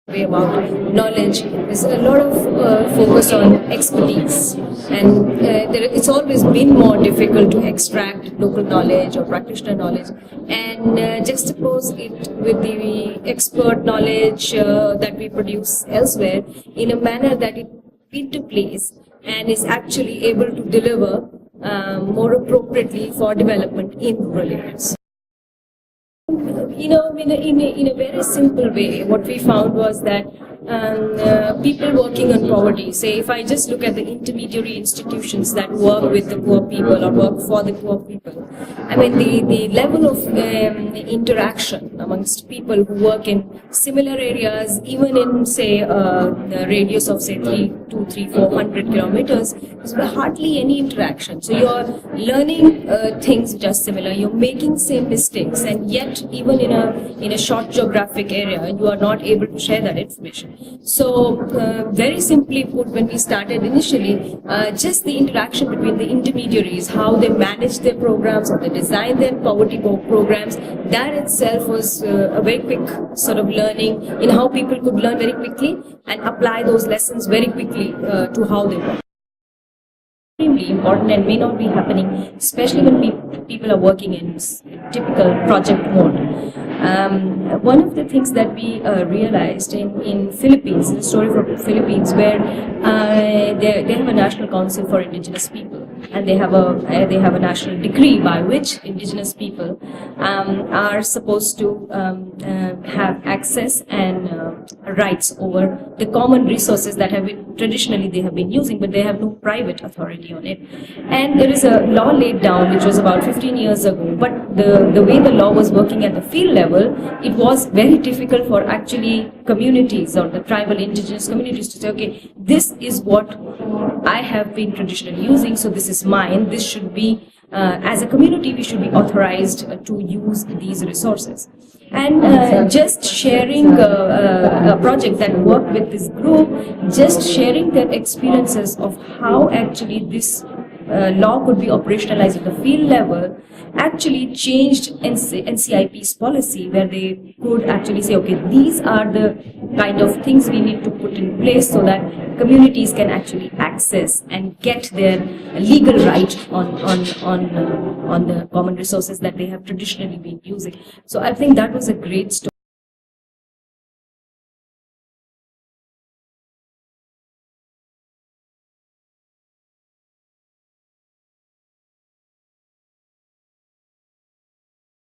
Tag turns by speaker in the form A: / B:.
A: About knowledge. There's a lot of focus on expertise, and it's always been more difficult to extract local knowledge or practitioner knowledge and juxtapose it with the expert knowledge that we produce elsewhere in a manner that it interplays and is actually able to deliver more appropriately for development in rural areas. In a very simple way, what we found was that people working on poverty, say if I just look at the intermediary institutions that work with the poor people or work for the poor people, I mean the level of interaction amongst people who work in similar areas, even in say a radius of say 400 kilometers, there's hardly any interaction. So you're learning things just similar, you're making same mistakes, and yet even in a short geographic area you are not able to share that information. So very simply put, when we started initially, just the interaction between the intermediaries, how they manage their programs or they design their poverty programs, that itself was a very quick sort of learning in how people could learn very quickly and apply those lessons very quickly to how they work. Extremely important and may not be happening, especially when people are working in typical project mode. One of the things that we realized in Philippines, the story from Philippines, where they have a National Council for Indigenous People, and they have a national decree by which indigenous people are supposed to have access and rights over the common resources that have been traditionally they have been using, but they have no private authority on it. And there is a law laid down which was about 15 years ago, but the way the law was working at the field level, it was very difficult for actually communities or the tribal indigenous communities to say, okay, this is what I have been traditionally using, so this is mine, this should be, as a community, we should be authorized to use these resources. And just sharing a project that worked with this group, just sharing their experiences of how actually this law could be operationalized at the field level, actually changed NCIP's policy, where they could actually say, okay, these are the kind of things we need to put in place so that communities can actually access and get their legal right on the common resources that they have traditionally been using. So I think that was a great story.